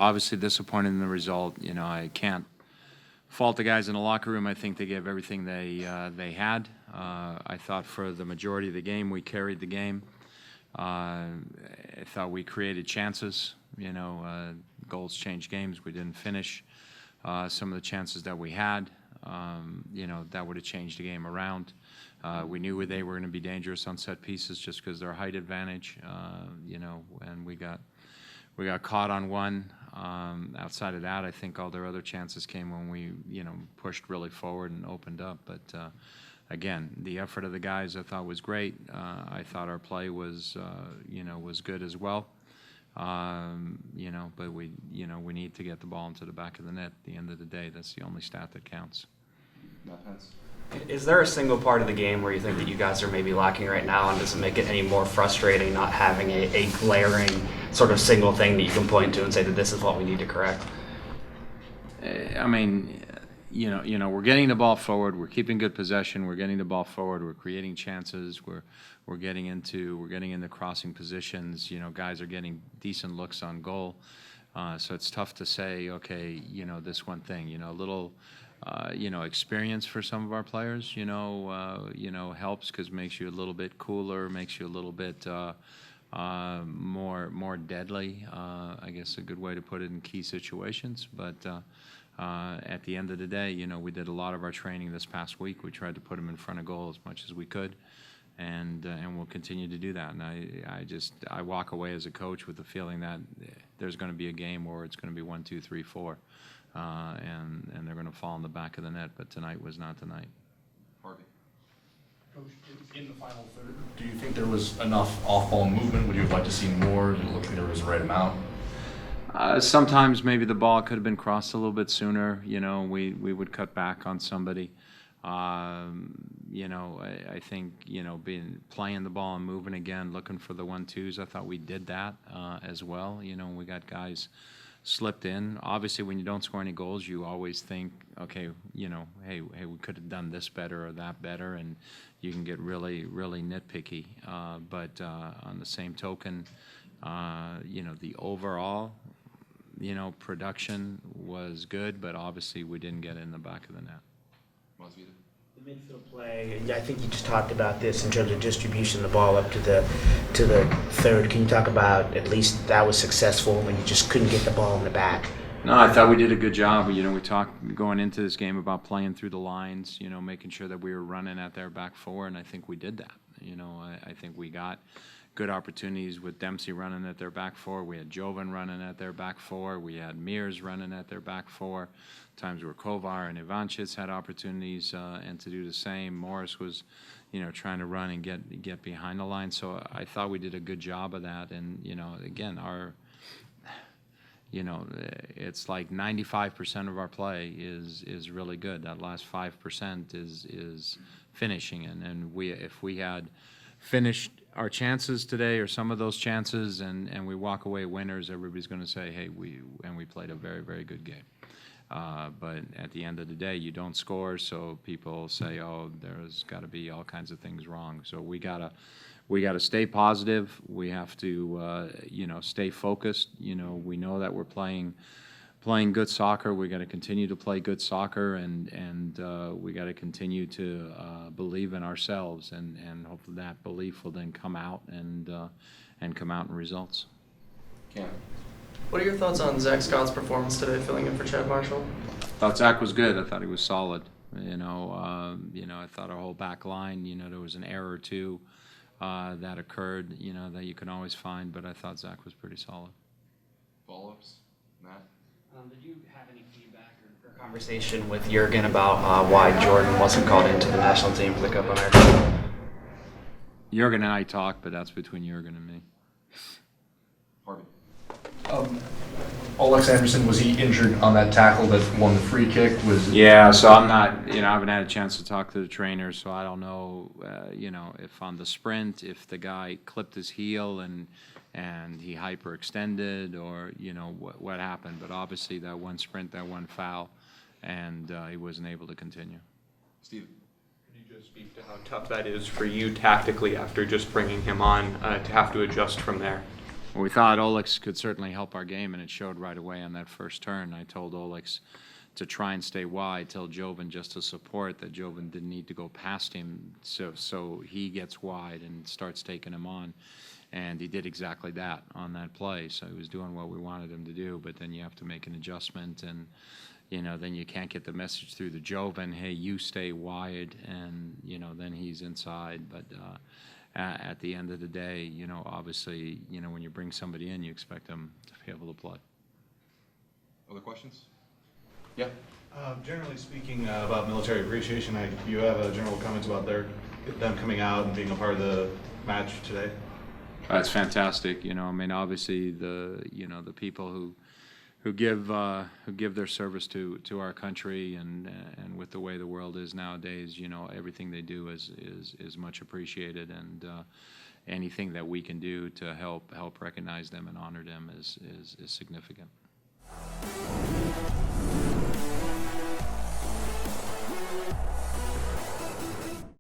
obviously disappointed in the result. You know, I can't fault the guys in the locker room. I think they gave everything they had. I thought for the majority of the game we carried the game. I thought we created chances. You know, goals change games. We didn't finish some of the chances that we had. You know, that would have changed the game around. We knew they were going to be dangerous on set pieces just because their height advantage. You know, and we got caught on one. Outside of that, I think all their other chances came when we, you know, pushed really forward and opened up. But again, the effort of the guys I thought was great. I thought our play was, you know, was good as well. You know, but we need to get the ball into the back of the net. At the end of the day, that's the only stat that counts. Is there a single part of the game where you think that you guys are maybe lacking right now, and does it make it any more frustrating not having a glaring sort of single thing that you can point to and say that this is what we need to correct? I mean, you know, we're getting the ball forward. We're keeping good possession. We're getting the ball forward. We're creating chances. We're getting into crossing positions. You know, guys are getting decent looks on goal. So it's tough to say, okay, you know, this one thing. You know, a little. You know, experience for some of our players, you know, helps because it makes you a little bit cooler, makes you a little bit more deadly. I guess a good way to put it in key situations. But at the end of the day, you know, we did a lot of our training this past week. We tried to put them in front of goal as much as we could, and we'll continue to do that. And I walk away as a coach with the feeling that there's going to be a game where it's going to be 1, 2, 3, 4. And they're going to fall in the back of the net, but tonight was not the night. Harvey. Coach, in the final third, do you think there was enough off-ball movement? Would you have liked to see more? Did it look like there was the right amount? Sometimes maybe the ball could have been crossed a little bit sooner. You know, we would cut back on somebody. You know, I think, you know, playing the ball and moving again, looking for the 1-2s. I thought we did that as well. You know, we got guys slipped in. Obviously, when you don't score any goals, you always think, okay, you know, hey, we could have done this better or that better, and you can get really, really nitpicky. But on the same token, you know, the overall, you know, production was good, but obviously we didn't get in the back of the net. The midfield play, I think you just talked about this in terms of distribution of the ball up to the third. Can you talk about at least that was successful when you just couldn't get the ball in the back? No, I thought we did a good job. You know, we talked going into this game about playing through the lines, you know, making sure that we were running at their back four, and I think we did that. You know, I think we got good opportunities with Dempsey running at their back four. We had Jovan running at their back four. We had Mears running at their back four. Times where Kovar and Ivanchits had opportunities and to do the same. Morris was, you know, trying to run and get behind the line. So I thought we did a good job of that. And, you know, again, you know, it's like 95% of our play is really good. That last 5% is finishing. And if we had finished our chances today, or some of those chances, and we walk away winners, everybody's going to say, hey, we played a very, very good game. But at the end of the day, you don't score, so people say, oh, there's got to be all kinds of things wrong. So we gotta stay positive. We have to, you know, stay focused. You know, we know that we're playing good soccer. We got to continue to play good soccer, and we got to continue to believe in ourselves, and hopefully that belief will then come out and come out in results. Cam. What are your thoughts on Zach Scott's performance today, filling in for Chad Marshall? I thought Zach was good. I thought he was solid. You know, I thought our whole back line, you know, there was an error or two that occurred, you know, that you can always find, but I thought Zach was pretty solid. Follow-ups? Matt? Did you have any feedback or conversation with Jurgen about why Jordan wasn't called into the national team for the Copa America? Jurgen and I talked, but that's between Jurgen and me. Harvey. Alex Anderson, was he injured on that tackle that won the free kick? Yeah, so I'm not, you know, I haven't had a chance to talk to the trainer, so I don't know, you know, if on the sprint, if the guy clipped his heel and he hyperextended, or, you know, what happened. But obviously that one sprint, that one foul, and he wasn't able to continue. Steve. Could you just speak to how tough that is for you tactically after just bringing him on to have to adjust from there? we thought Olex could certainly help our game, and it showed right away on that first turn. I told Olex to try and stay wide, tell Jovan just to support, that Jovan didn't need to go past him, so he gets wide and starts taking him on. And he did exactly that on that play. So he was doing what we wanted him to do, but then you have to make an adjustment, and then you can't get the message through to Jovan, hey, you stay wide, and then he's inside. But at the end of the day, obviously, when you bring somebody in, you expect them to be able to play. Other questions? Yeah. Generally speaking, about military appreciation, you have a general comment about them coming out and being a part of the match today? It's fantastic. Obviously the people who give their service to our country, and with the way the world is nowadays, everything they do is much appreciated, and anything that we can do to help recognize them and honor them is significant.